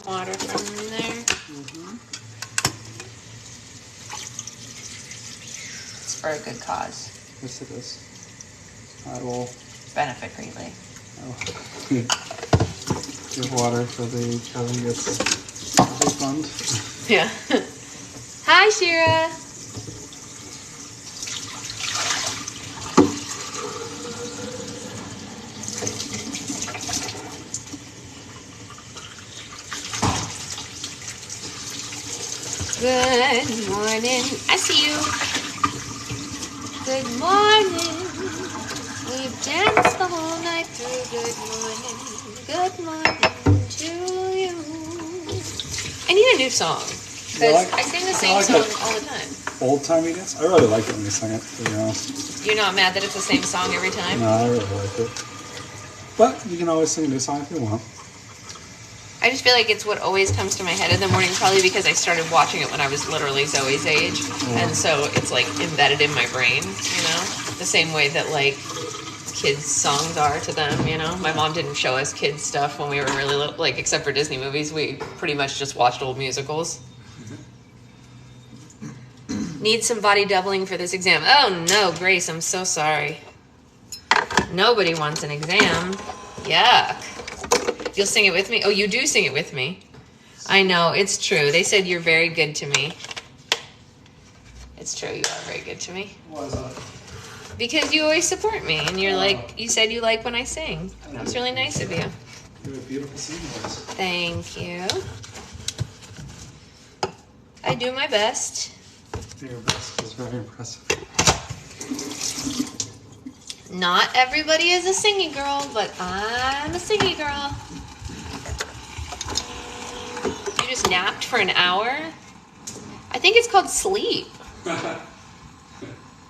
water from there. Mm-hmm. It's for a good cause. Yes, it is. I will benefit greatly. Give water for the Kevin gets refund. Yeah. Hi, Shira. Good morning. I see you. Good morning. We've danced the whole night through. Good morning. Good morning to you. I need a new song. Because I sing the same song all the time. Old-timey dance? I really like it when you sing it, to be honest. You're not mad that it's the same song every time? No, I really like it. But you can always sing a new song if you want. I just feel like it's what always comes to my head in the morning, probably because I started watching it when I was literally Zoe's age. And so it's like embedded in my brain, you know? The same way that like kids' songs are to them, you know? My mom didn't show us kids' stuff when we were really little, like except for Disney movies. We pretty much just watched old musicals. Need some body doubling for this exam. Oh no, Grace, I'm so sorry. Nobody wants an exam. Yuck. You'll sing it with me? Oh, you do sing it with me. I know, it's true. They said you're very good to me. It's true, you are very good to me. Why is that? Because you always support me, and you're like, you said you like when I sing. That's really nice of you. You have a beautiful singing voice. Thank you. I do my best. Your best is very impressive. Not everybody is a singing girl, but I'm a singing girl. You just napped for an hour? I think it's called sleep.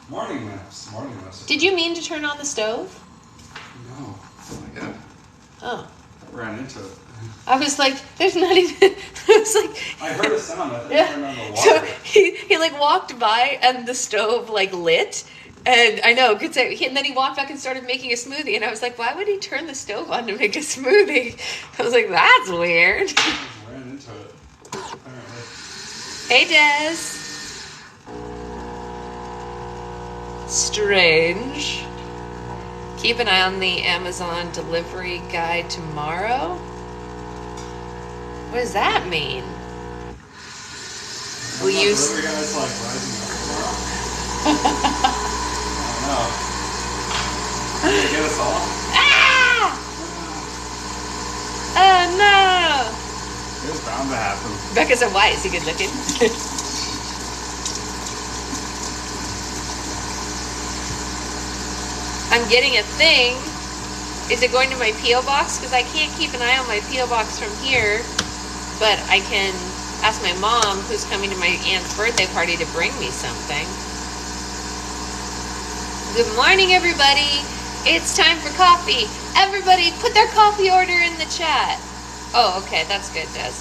Morning naps. Morning naps. Did you mean to turn on the stove? No. Oh my god. Oh. I ran into it. I was like, there's not even, I was like. I heard a sound. I think I turned on the water. So he like walked by and the stove like lit. And I know, and then he walked back and started making a smoothie. And I was like, why would he turn the stove on to make a smoothie? I was like, that's weird. I ran into it, apparently. Hey, Des. Strange. Keep an eye on the Amazon delivery guide tomorrow. What does that mean? Will you... Delivery guy's like rising up tomorrow. No. Did they get us all? Ah! Oh no! It was bound to happen. Becca said, why? Is he good looking? I'm getting a thing. Is it going to my P.O. box? Because I can't keep an eye on my P.O. box from here. But I can ask my mom, who's coming to my aunt's birthday party, to bring me something. Good morning, everybody. It's time for coffee. Everybody, put their coffee order in the chat. Oh, okay. That's good, Des.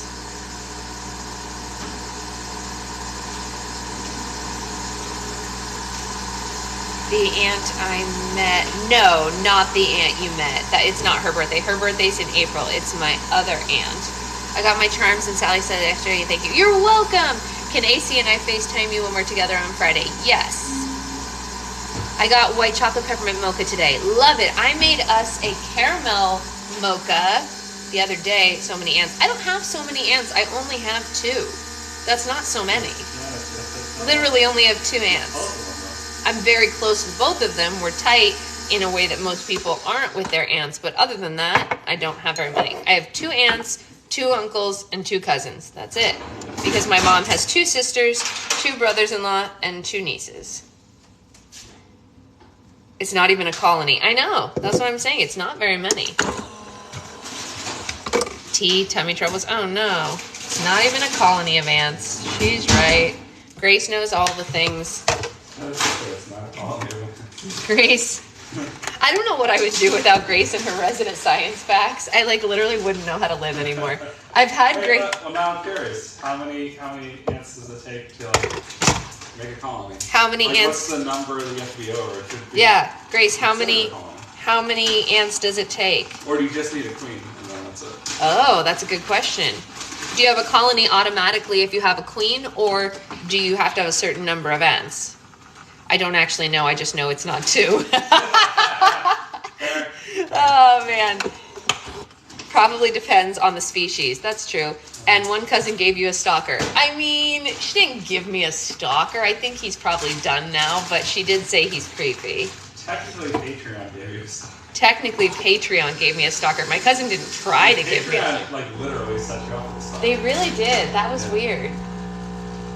The aunt I met. No, not the aunt you met. It's not her birthday. Her birthday's in April. It's my other aunt. I got my charms and Sally said extra. Thank you. You're welcome. Can AC and I FaceTime you when we're together on Friday? Yes. I got white chocolate peppermint mocha today. Love it. I made us a caramel mocha the other day. So many ants. I don't have so many ants. I only have 2. That's not so many. Literally only have 2 ants. I'm very close with both of them. We're tight in a way that most people aren't with their aunts. But other than that, I don't have very many. I have 2 aunts, 2 uncles, and 2 cousins. That's it. Because my mom has 2 sisters, 2 brothers-in-law, and 2 nieces. It's not even a colony. I know. That's what I'm saying. It's not very many. Tea, tummy troubles. Oh, no. It's not even a colony of ants. She's right. Grace knows all the things. It's not a colony of ants. Grace. I don't know what I would do without Grace and her resident science facts. I like literally wouldn't know how to live anymore. I've had Grace. Well, now I'm curious. How many ants does it take to make a colony? How many ants? What's the number that you have to be over? It should be Grace. How many ants does it take? Or do you just need a queen and then that's it? Oh, that's a good question. Do you have a colony automatically if you have a queen, or do you have to have a certain number of ants? I don't actually know. I just know it's not 2. Oh, man. Probably depends on the species. That's true. And one cousin gave you a stalker. I mean, she didn't give me a stalker. I think he's probably done now, but she did say he's creepy. Technically, Patreon gave you a stalker. Technically, Patreon gave me a stalker. My cousin didn't try to give me a stalker. Patreon, like, literally set you up with a stalker. They really did. That was weird.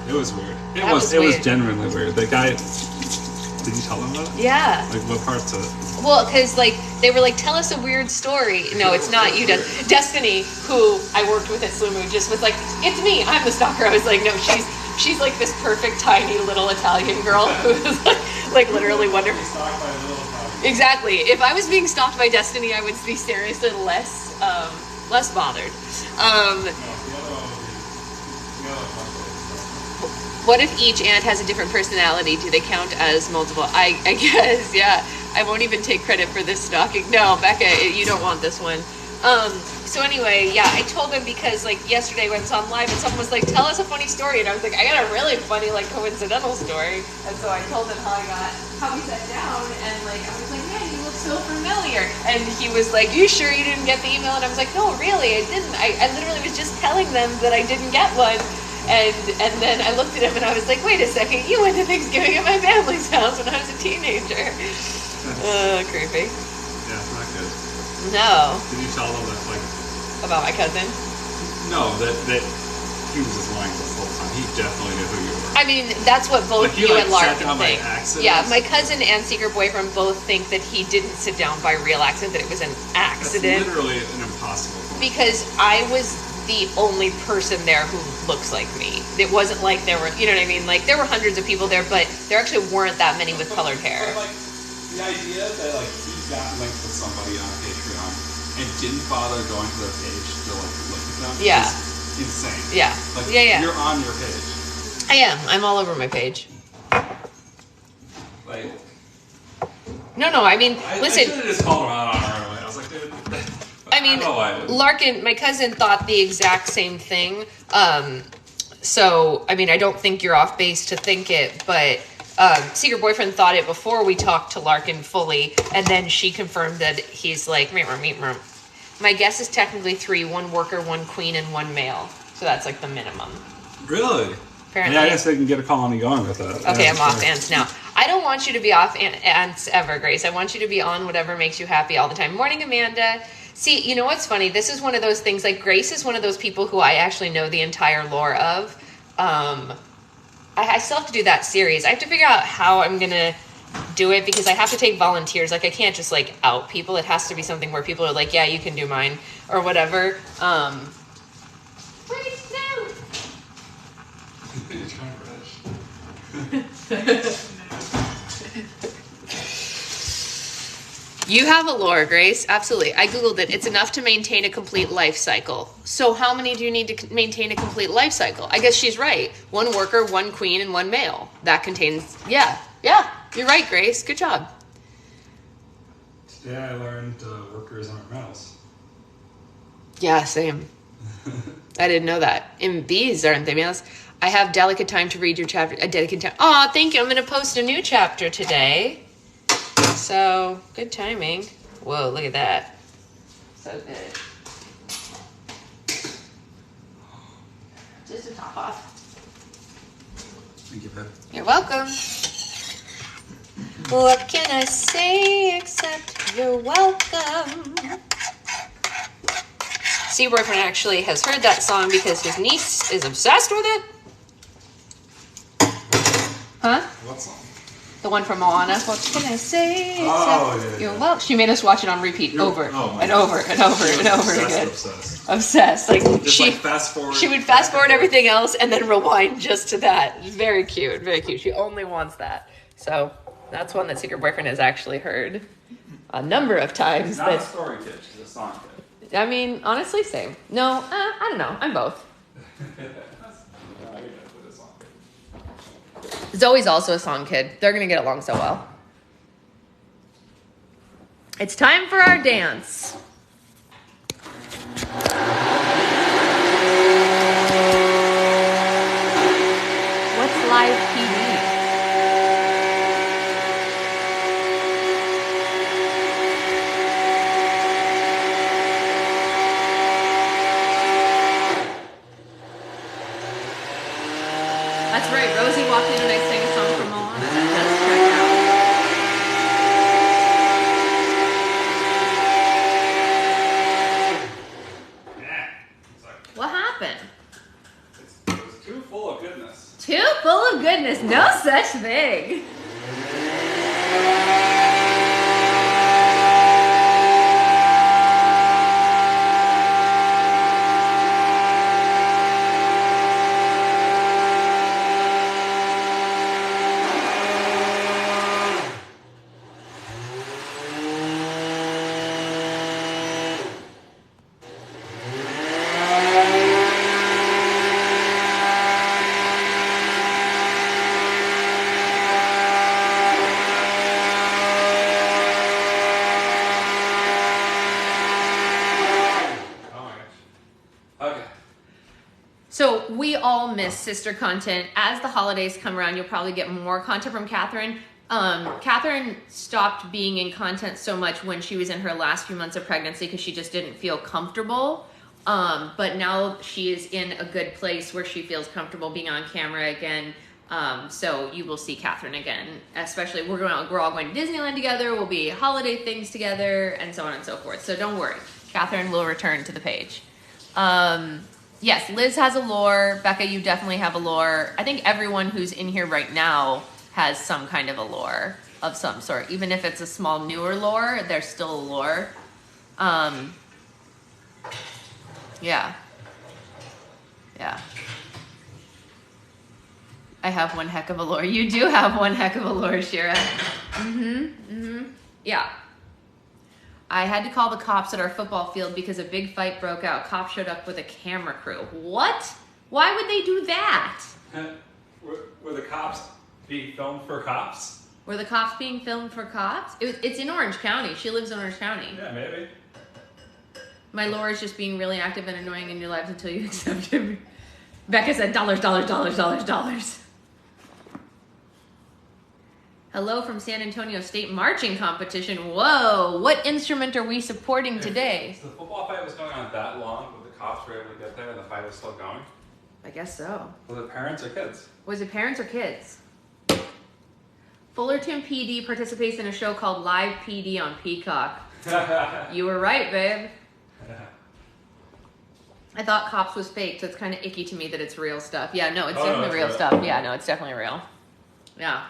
It was weird. It That was was weird. genuinely weird. The guy, did you tell him about it? Yeah. Like, what parts of it? Well, because, like, they were like, tell us a weird story. No, it's not you, Destiny, who I worked with at Slumu, just was like, it's me, I'm the stalker. I was like, no, she's like this perfect, tiny, little Italian girl who is, like literally wonderful. Stalked by a little puppy. Exactly. If I was being stalked by Destiny, I would be seriously less bothered. No, the other one would be... The other one was What if each ant has a different personality? Do they count as multiple? I guess, yeah. I won't even take credit for this stalking. No, Becca, you don't want this one. So anyway, yeah, I told him because, like, yesterday when I was on live and someone was like, tell us a funny story. And I was like, I got a really funny, like, coincidental story. And so I told him how we sat down, and, like, I was like, man, you look so familiar. And he was like, you sure you didn't get the email? And I was like, no, really, I didn't. I literally was just telling them that I didn't get one. And then I looked at him and I was like, wait a second, you went to Thanksgiving at my family's house when I was a teenager. Creepy. Yeah, not good. No. Did you tell them that, like... About my cousin? No, that he was just lying this whole time. He definitely knew who you were. I mean, that's what both Like, you, you like, and sat Larkin down by think. accident? Yeah, my cousin and secret boyfriend both think that he didn't sit down by real accident, that it was an accident. That's literally an impossible thing. Because I was the only person there who looks like me. It wasn't like there were, you know what I mean? Like, there were hundreds of people there, but there actually weren't that many with colored hair. But, like, the idea that, like, he got linked with somebody on Patreon and didn't bother going to their page to, like, look at them Yeah. is insane. Yeah. Like, Yeah. you're on your page. I am. I'm all over my page. Like... No, I mean, I listen. should have just called him out on it right away. I was like, dude... I mean, Larkin, my cousin, thought the exact same thing. So, I mean, I don't think you're off base to think it, but Secret Boyfriend thought it before we talked to Larkin fully, and then she confirmed that he's like, meep. My guess is technically 3, 1 worker, 1 queen, and 1 male. So that's like the minimum. Really? Apparently. Yeah, I guess they can get a colony going with that. Okay, Yeah, I'm off sure. ants now. I don't want you to be off ants ever, Grace. I want you to be on whatever makes you happy all the time. Morning, Amanda. See, you know what's funny? This is one of those things, like, Grace is one of those people who I actually know the entire lore of. I still have to do that series. I have to figure out how I'm going to do it because I have to take volunteers. Like, I can't just, like, out people. It has to be something where people are like, yeah, you can do mine or whatever. Wait, no. You're trying to rush. You have a lore, Grace. Absolutely. I Googled it. It's enough to maintain a complete life cycle. So how many do you need to maintain a complete life cycle? I guess she's right. 1 worker, 1 queen, and 1 male. That contains... Yeah. You're right, Grace. Good job. Today I learned workers aren't males. Yeah, same. I didn't know that. And bees, aren't they males? I have delicate time to read your chapter. A delicate time. Aw, thank you. I'm going to post a new chapter today. So, good timing. Whoa, look at that. So good. Just a top off. Thank you, babe. You're welcome. What can I say except you're welcome? Sea Boyfriend actually has heard that song because his niece is obsessed with it. Huh? What song? The one from Moana. What can I say? Oh, You're well. She made us watch it on repeat over and over and over and over again. Obsessed. Like Just like fast forward. She would fast forward everything else and then rewind just to that. Very cute. Very cute. She only wants that. So that's one that Secret Boyfriend has actually heard a number of times. She's not a story kid. She's a song kid. I mean, honestly, same. No, I don't know. I'm both. Zoe's also a song kid. They're going to get along so well. It's time for our dance. That's right. Rosie walked in and I sang a song from Moana. Let's check it out. Yeah. What happened? It was too full of goodness. Too full of goodness. No such thing. So we all miss sister content. As the holidays come around, you'll probably get more content from Catherine. Catherine stopped being in content so much when she was in her last few months of pregnancy because she just didn't feel comfortable. But now she is in a good place where she feels comfortable being on camera again. So you will see Catherine again, especially we're all going to Disneyland together. We'll be holiday things together and so on and so forth. So don't worry, Catherine will return to the page. Yes, Liz has a lore. Becca, you definitely have a lore. I think everyone who's in here right now has some kind of a lore of some sort. Even if it's a small newer lore, there's still a lore. Yeah. Yeah. I have one heck of a lore. You do have one heck of a lore, Shira. Yeah. I had to call the cops at our football field because a big fight broke out. Cops showed up with a camera crew. What? Why would they do that? Were the cops being filmed for cops? Were the cops being filmed for cops? It's in Orange County. She lives in Orange County. Yeah, maybe. My lore is just being really active and annoying in your lives until you accept it. Becca said dollars, dollars, dollars, dollars, dollars. Hello from San Antonio State Marching Competition. Whoa, what instrument are we supporting today? If the football fight was going on that long, but the cops were able to get there and the fight was still going? I guess so. Was it parents or kids? Was it parents or kids? Fullerton PD participates in a show called Live PD on Peacock. You were right, babe. I thought Cops was fake, so it's kind of icky to me that it's real stuff. Yeah, no, it's definitely real stuff. Yeah, no, it's definitely real. Yeah.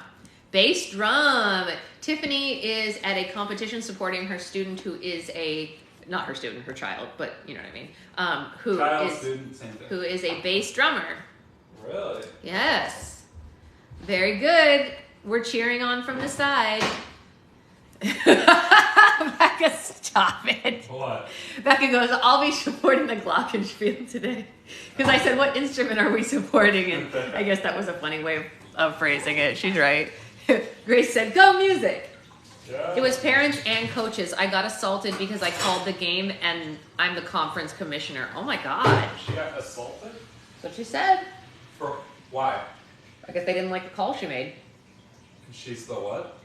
Bass drum. Tiffany is at a competition supporting her student who is not her student, her child, but you know what I mean. Who is a bass drummer. Really? Yes. Very good. We're cheering on from the side. Becca, stop it. What? Becca goes, I'll be supporting the glockenspiel today. Because I said, what instrument are we supporting? And I guess that was a funny way of phrasing it. She's right. Grace said, go music. Yeah. It was parents and coaches. I got assaulted because I called the game and I'm the conference commissioner. Oh my God. She got assaulted? That's what she said. For why? I guess they didn't like the call she made. She's the what?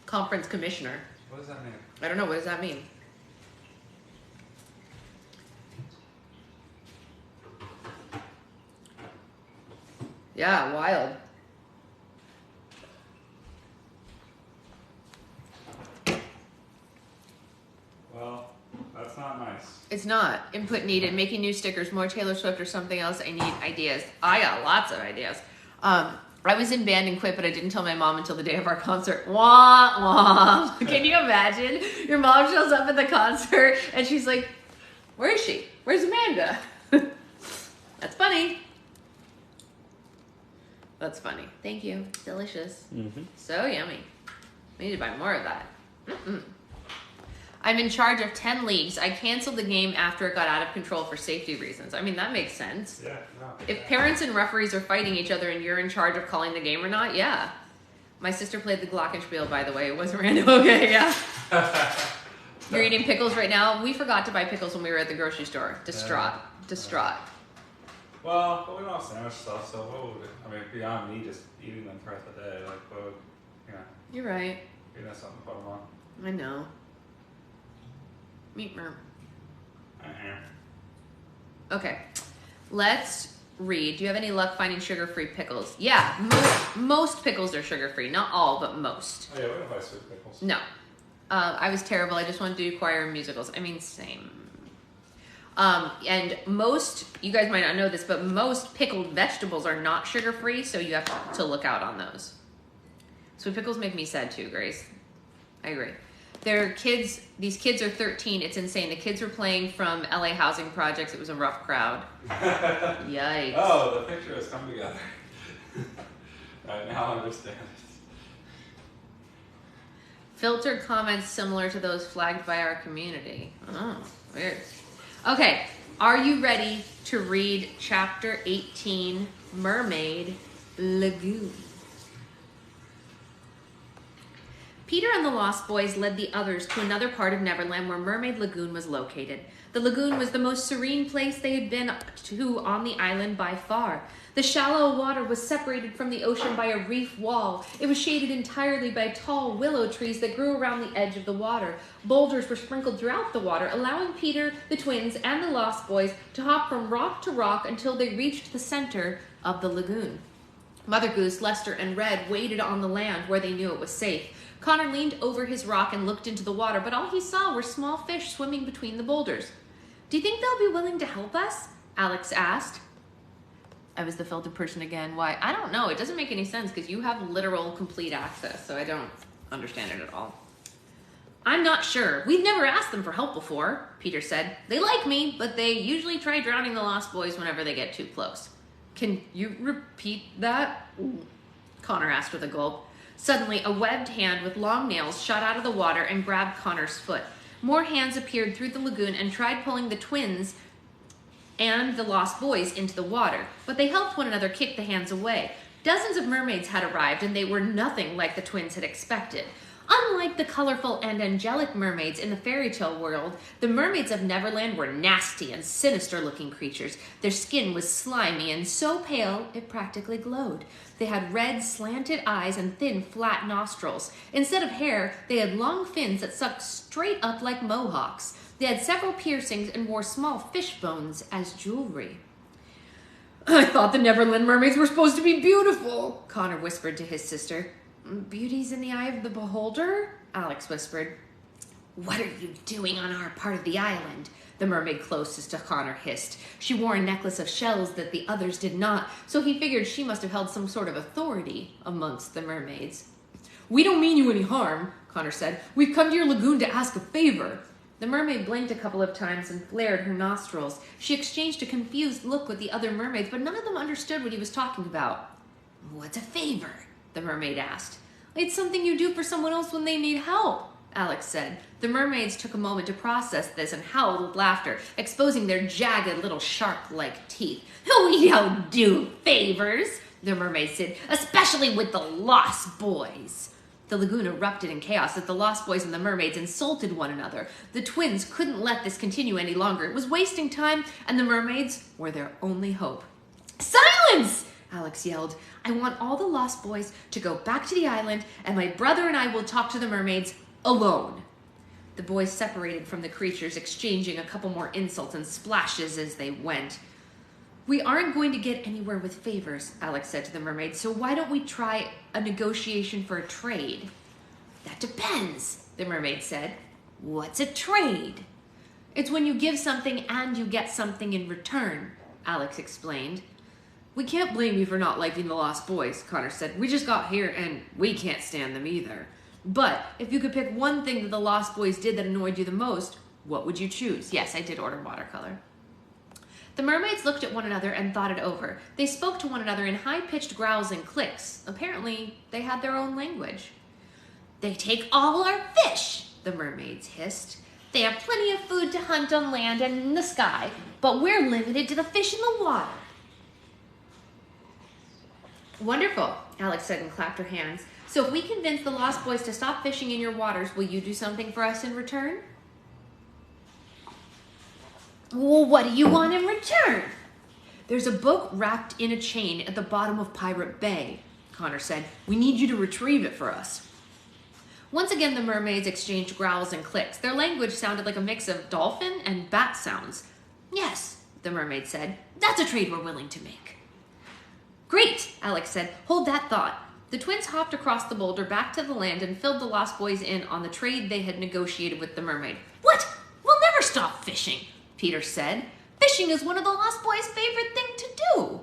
Conference commissioner. What does that mean? I don't know. What does that mean? Yeah, wild. Well, that's not nice. It's not. Input needed. Making new stickers, more Taylor Swift or something else. I need ideas. I got lots of ideas. I was in band and quit, but I didn't tell my mom until the day of our concert. Wah, wah. Can you imagine? Your mom shows up at the concert and she's like, where is she? Where's Amanda? That's funny. That's funny. Thank you. Delicious. Mm-hmm. So yummy. We need to buy more of that. Mm-mm. I'm in charge of 10 leagues. I canceled the game after it got out of control for safety reasons. I mean, that makes sense. Yeah, no. If parents and referees are fighting each other and you're in charge of calling the game or not, yeah. My sister played the glockenspiel, by the way. It wasn't random. Okay, yeah. You're eating pickles right now? We forgot to buy pickles when we were at the grocery store. Distraught. Distraught. Well, but we don't have sandwich stuff, so what would I mean, beyond me just eating them throughout the day, like, what would, You're right. you know, something to put them on. I know. Meat merm. Okay. Let's Reed, do you have any luck finding sugar-free pickles? Yeah, most pickles are sugar-free. Not all, but most. Oh yeah, we don't buy sweet pickles. No. I was terrible. I just wanted to do choir and musicals. I mean, same. And most, you guys might not know this, but most pickled vegetables are not sugar-free, so you have to look out on those. Sweet pickles make me sad too, Grace. I agree. These kids are 13. It's insane. The kids were playing from LA Housing Projects. It was a rough crowd. Yikes. Oh, the picture has come together. Alright, now I understand it. Filtered comments similar to those flagged by our community. Oh, weird. Okay, are you ready to read chapter 18, Mermaid Lagoon? Peter and the Lost Boys led the others to another part of Neverland where Mermaid Lagoon was located. The lagoon was the most serene place they had been to on the island by far. The shallow water was separated from the ocean by a reef wall. It was shaded entirely by tall willow trees that grew around the edge of the water. Boulders were sprinkled throughout the water, allowing Peter, the twins, and the Lost Boys to hop from rock to rock until they reached the center of the lagoon. Mother Goose, Lester, and Red waited on the land where they knew it was safe. Connor leaned over his rock and looked into the water, but all he saw were small fish swimming between the boulders. "Do you think they'll be willing to help us?" Alex asked. I was the filtered person again. Why? I don't know. It doesn't make any sense because you have literal complete access, so I don't understand it at all. "I'm not sure. We've never asked them for help before," Peter said. "They like me, but they usually try drowning the Lost Boys whenever they get too close." "Can you repeat that?" Connor asked with a gulp. Suddenly, a webbed hand with long nails shot out of the water and grabbed Connor's foot. More hands appeared through the lagoon and tried pulling the twins and the Lost Boys into the water, but they helped one another kick the hands away. Dozens of mermaids had arrived, and they were nothing like the twins had expected. Unlike the colorful and angelic mermaids in the fairy tale world, the mermaids of Neverland were nasty and sinister-looking creatures. Their skin was slimy and so pale it practically glowed. They had red, slanted eyes and thin, flat nostrils. Instead of hair, they had long fins that sucked straight up like mohawks. They had several piercings and wore small fish bones as jewelry. "I thought the Neverland mermaids were supposed to be beautiful," Connor whispered to his sister. "Beauty's in the eye of the beholder?" Alex whispered. "What are you doing on our part of the island?" the mermaid closest to Connor hissed. She wore a necklace of shells that the others did not, so he figured she must have held some sort of authority amongst the mermaids. "We don't mean you any harm," Connor said. "We've come to your lagoon to ask a favor." The mermaid blinked a couple of times and flared her nostrils. She exchanged a confused look with the other mermaids, but none of them understood what he was talking about. "What's a favor?" the mermaid asked. "It's something you do for someone else when they need help," Alex said. The mermaids took a moment to process this and howled with laughter, exposing their jagged little shark-like teeth. "We don't do favors," the mermaid said, "especially with the Lost Boys." The lagoon erupted in chaos as the Lost Boys and the mermaids insulted one another. The twins couldn't let this continue any longer. It was wasting time, and the mermaids were their only hope. "Silence!" Alex yelled. "I want all the Lost Boys to go back to the island, and my brother and I will talk to the mermaids alone." The boys separated from the creatures, exchanging a couple more insults and splashes as they went. "We aren't going to get anywhere with favors," Alex said to the mermaid, "so why don't we try a negotiation for a trade?" "That depends," the mermaid said. "What's a trade?" "It's when you give something and you get something in return," Alex explained. "We can't blame you for not liking the Lost Boys," Connor said. "We just got here and we can't stand them either. But if you could pick one thing that the Lost Boys did that annoyed you the most, what would you choose?" Yes, I did order watercolor. The mermaids looked at one another and thought it over. They spoke to one another in high-pitched growls and clicks. Apparently, they had their own language. "They take all our fish," the mermaids hissed. "They have plenty of food to hunt on land and in the sky, but we're limited to the fish in the water." "Wonderful," Alex said and clapped her hands. "So if we convince the Lost Boys to stop fishing in your waters, will you do something for us in return?" "Well, what do you want in return?" "There's a book wrapped in a chain at the bottom of Pirate Bay," Connor said. "We need you to retrieve it for us." Once again, the mermaids exchanged growls and clicks. Their language sounded like a mix of dolphin and bat sounds. "Yes, the mermaid said. That's a trade we're willing to make. Great, Alex said. Hold that thought. The twins hopped across the boulder back to the land and filled the Lost Boys in on the trade they had negotiated with the mermaid. What? We'll never stop fishing, Peter said. Fishing is one of the Lost Boys' favorite thing to do.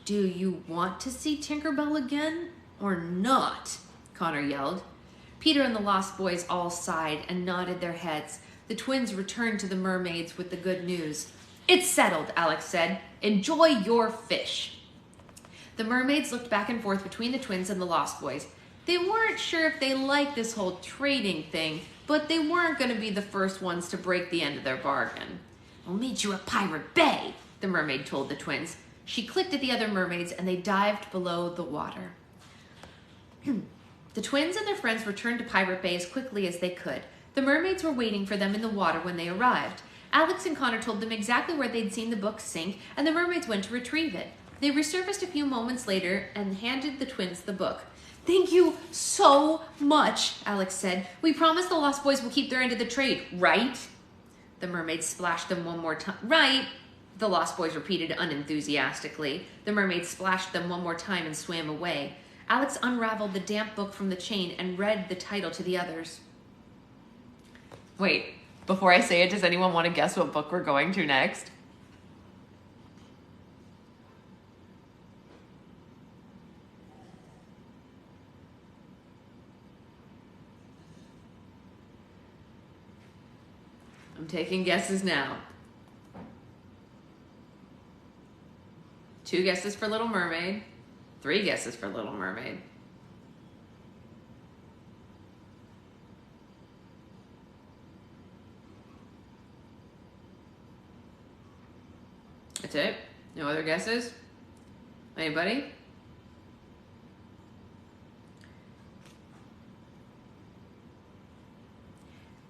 Do you want to see Tinkerbell again or not? Connor yelled. Peter and the Lost Boys all sighed and nodded their heads. The twins returned to the mermaids with the good news. It's settled, Alex said. Enjoy your fish. The mermaids looked back and forth between the twins and the Lost Boys. They weren't sure if they liked this whole trading thing, but they weren't going to be the first ones to break the end of their bargain. I'll meet you at Pirate Bay, the mermaid told the twins. She clicked at the other mermaids and they dived below the water. The twins and their friends returned to Pirate Bay as quickly as they could. The mermaids were waiting for them in the water when they arrived. Alex and Connor told them exactly where they'd seen the book sink, and the mermaids went to retrieve it. They resurfaced a few moments later and handed the twins the book. Thank you so much, Alex said. We promise the Lost Boys will keep their end of the trade, right? The mermaids splashed them one more time. Right, the Lost Boys repeated unenthusiastically. The mermaids splashed them one more time and swam away. Alex unraveled the damp book from the chain and read the title to the others. Wait, before I say it, does anyone want to guess what book we're going to next? I'm taking guesses now. 2 guesses for Little Mermaid. 3 guesses for Little Mermaid. That's it? No other guesses? Anybody?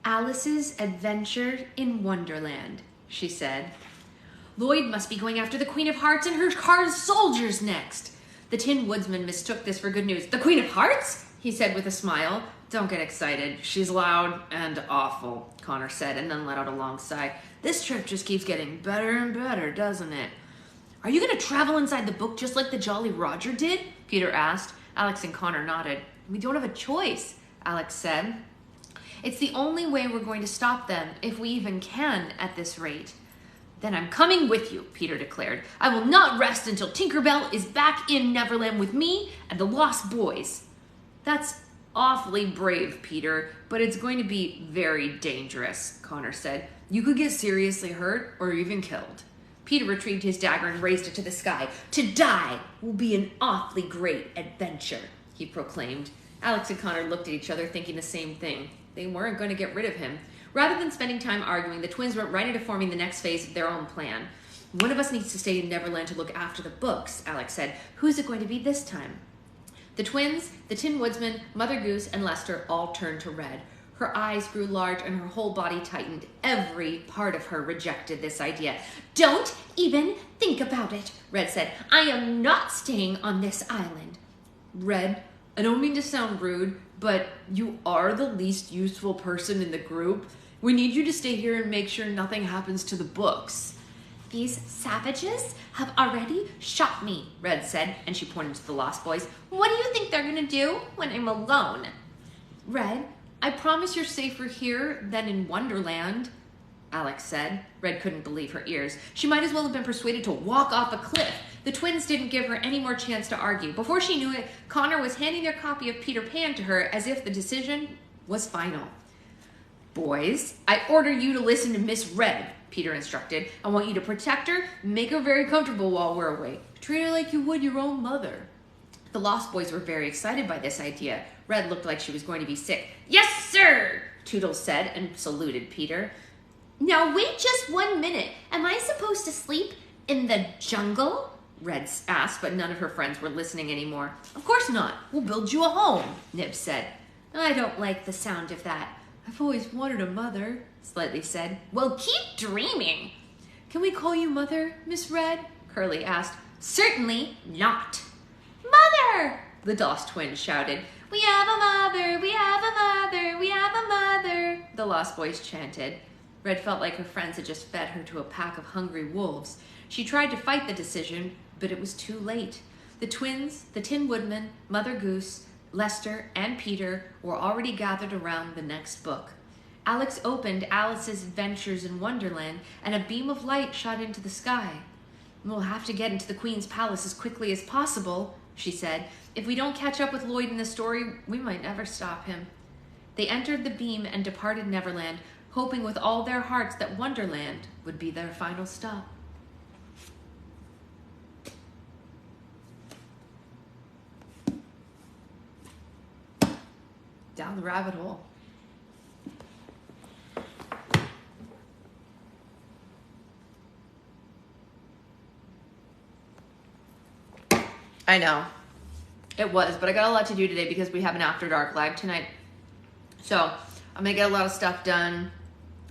Alice's Adventure in Wonderland, she said. Lloyd must be going after the Queen of Hearts and her car's soldiers next. The Tin Woodsman mistook this for good news. The Queen of Hearts? He said with a smile. Don't get excited. She's loud and awful, Connor said, and then let out a long sigh. This trip just keeps getting better and better, doesn't it? Are you going to travel inside the book just like the Jolly Roger did? Peter asked. Alex and Connor nodded. We don't have a choice, Alex said. It's the only way we're going to stop them, if we even can at this rate. Then I'm coming with you, Peter declared. I will not rest until Tinkerbell is back in Neverland with me and the Lost Boys. That's awfully brave, Peter, but it's going to be very dangerous, Connor said. You could get seriously hurt or even killed. Peter retrieved his dagger and raised it to the sky. To die will be an awfully great adventure, he proclaimed. Alex and Connor looked at each other thinking the same thing. They weren't going to get rid of him. Rather than spending time arguing, the twins went right into forming the next phase of their own plan. One of us needs to stay in Neverland to look after the books, Alex said. Who's it going to be this time? The twins, the Tin Woodsman, Mother Goose, and Lester all turned to Red. Her eyes grew large and her whole body tightened. Every part of her rejected this idea. Don't even think about it, Red said. I am not staying on this island. Red, I don't mean to sound rude, but you are the least useful person in the group. We need you to stay here and make sure nothing happens to the books. These savages have already shot me, Red said, and she pointed to the Lost Boys. What do you think they're going to do when I'm alone? Red, I promise you're safer here than in Wonderland, Alex said. Red couldn't believe her ears. She might as well have been persuaded to walk off a cliff. The twins didn't give her any more chance to argue. Before she knew it, Connor was handing their copy of Peter Pan to her as if the decision was final. Boys, I order you to listen to Miss Red, Peter instructed. I want you to protect her, make her very comfortable while we're away. Treat her like you would your own mother. The Lost Boys were very excited by this idea. Red looked like she was going to be sick. Yes, sir, Toodles said and saluted Peter. Now wait just 1 minute. Am I supposed to sleep in the jungle? Red asked, but none of her friends were listening anymore. Of course not. We'll build you a home, Nib said. I don't like the sound of that. I've always wanted a mother, Slightly said. Well, keep dreaming. Can we call you Mother, Miss Red? Curly asked. Certainly not. Mother! The Lost twins shouted. We have a mother, we have a mother, we have a mother, the Lost Boys chanted. Red felt like her friends had just fed her to a pack of hungry wolves. She tried to fight the decision, but it was too late. The twins, the Tin Woodman, Mother Goose, Lester, and Peter were already gathered around the next book. Alex opened Alice's Adventures in Wonderland, and a beam of light shot into the sky. "We'll have to get into the Queen's palace as quickly as possible," she said. "If we don't catch up with Lloyd in the story, we might never stop him." They entered the beam and departed Neverland, hoping with all their hearts that Wonderland would be their final stop. Down the rabbit hole. I know. It was, but I got a lot to do today because we have an After Dark live tonight. So I'm gonna get a lot of stuff done.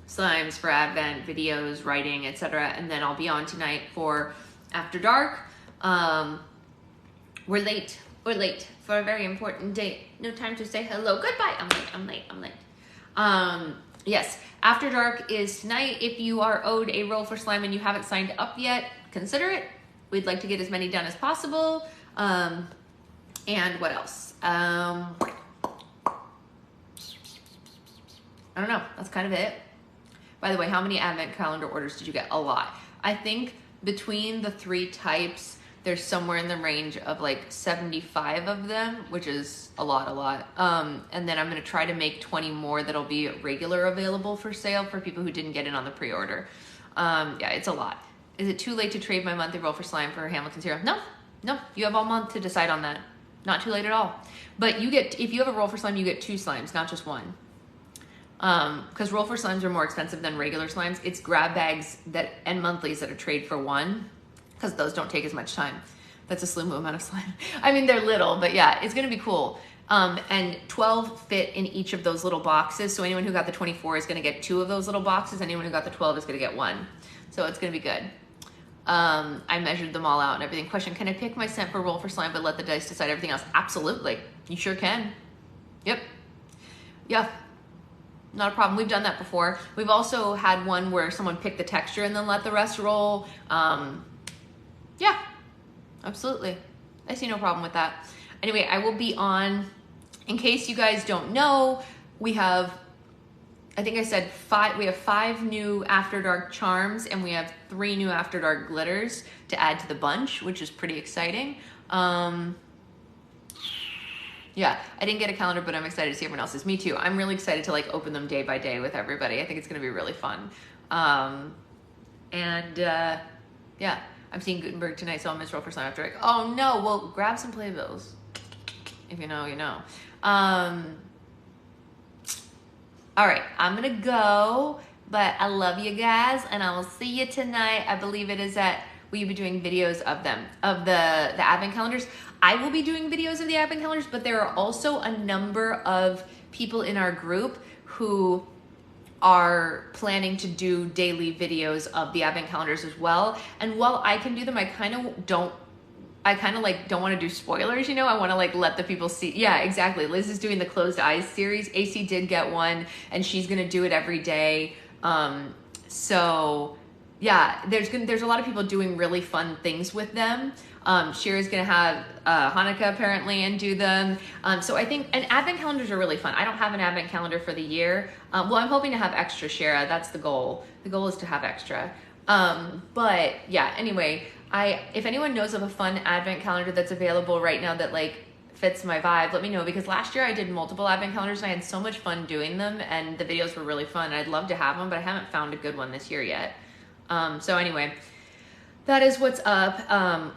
Slimes for Advent, videos, writing, etc. And then I'll be on tonight for After Dark. We're late for a very important date. No time to say hello. Goodbye. I'm late. Yes, After Dark is tonight. If you are owed a roll for slime and you haven't signed up yet, consider it. We'd like to get as many done as possible. And what else? I don't know. That's kind of it. By the way, how many Advent calendar orders did you get? A lot. I think between the 3 types, there's somewhere in the range of like 75 of them, which is a lot. And then I'm going to try to make 20 more that'll be regular available for sale for people who didn't get in on the pre-order. Yeah, it's a lot. Is it too late to trade my monthly roll for slime for Hamilton's Hero? No, you have all month to decide on that. Not too late at all. But you get, if you have a roll for slime, you get 2 slimes, not just 1. Because roll for slimes are more expensive than regular slimes. It's grab bags and monthlies that are trade for 1, because those don't take as much time. That's a slim amount of slime. I mean, they're little, but yeah, it's gonna be cool. And 12 fit in each of those little boxes. So anyone who got the 24 is gonna get 2 of those little boxes. Anyone who got the 12 is gonna get 1. So it's gonna be good. I measured them all out and everything. Question, can I pick my scent for roll for slime but let the dice decide everything else? Absolutely, you sure can. Yep, yeah, not a problem. We've done that before. We've also had one where someone picked the texture and then let the rest roll. Yeah, absolutely. I see no problem with that. Anyway, I will be on, in case you guys don't know, we have, I think I said 5, we have 5 new After Dark charms and we have 3 new After Dark glitters to add to the bunch, which is pretty exciting. Yeah, I didn't get a calendar, but I'm excited to see everyone else's. Me too. I'm really excited to like open them day by day with everybody. I think it's gonna be really fun. Yeah, I'm seeing Gutenberg tonight, so I'll miss roll for slime after. Like, oh no, well, grab some playbills. If you know, you know. All right, I'm gonna go, but I love you guys, and I will see you tonight. I believe it is at, will you be doing videos of them, of the Advent calendars? I will be doing videos of the Advent calendars, but there are also a number of people in our group who are planning to do daily videos of the Advent calendars as well. And while I can do them, I kind of don't want to do spoilers, you know? I want to like let the people see. Yeah, exactly. Liz is doing the Closed Eyes series. AC did get one and she's going to do it every day. So yeah, there's a lot of people doing really fun things with them. Shira's going to have Hanukkah apparently and do them. So I think, and Advent calendars are really fun. I don't have an Advent calendar for the year. Well, I'm hoping to have extra, Shira. That's the goal. The goal is to have extra. But yeah, anyway, if anyone knows of a fun Advent calendar that's available right now that like fits my vibe, let me know, because last year I did multiple Advent calendars and I had so much fun doing them and the videos were really fun. I'd love to have them, but I haven't found a good one this year yet. So anyway, that is what's up.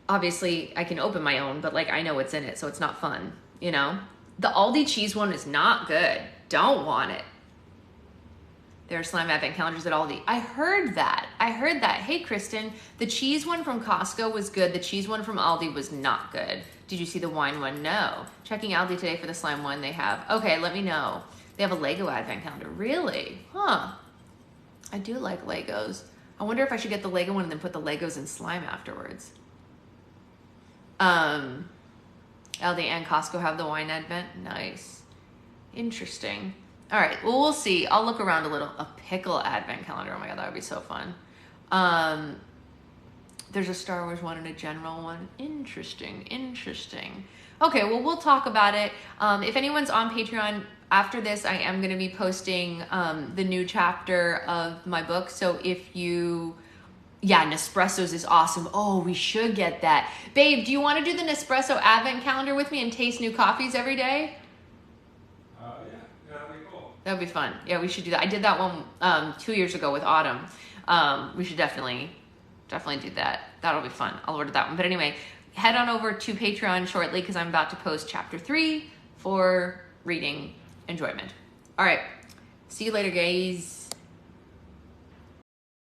Obviously I can open my own, but like I know what's in it, so it's not fun, you know? The Aldi cheese one is not good. Don't want it. There are slime Advent calendars at Aldi. I heard that. Hey, Kristen, the cheese one from Costco was good. The cheese one from Aldi was not good. Did you see the wine one? No. Checking Aldi today for the slime one they have. Okay, let me know. They have a Lego Advent calendar. Really? Huh. I do like Legos. I wonder if I should get the Lego one and then put the Legos in slime afterwards. Aldi and Costco have the wine Advent. Nice. Interesting. All right. Well, we'll see. I'll look around a little. A pickle advent calendar. Oh my God, that would be so fun. There's a Star Wars one and a general one. Interesting. Okay, well, we'll talk about it. If anyone's on Patreon, after this, I am going to be posting the new chapter of my book. So if you... Yeah, Nespresso's is awesome. Oh, we should get that. Babe, do you want to do the Nespresso advent calendar with me and taste new coffees every day? Yeah, that'd be cool. That would be fun. Yeah, we should do that. I did that one 2 years ago with Autumn. We should definitely do that. That'll be fun. I'll order that one. But anyway, head on over to Patreon shortly because I'm about to post chapter 3 for reading enjoyment. All right. See you later, guys.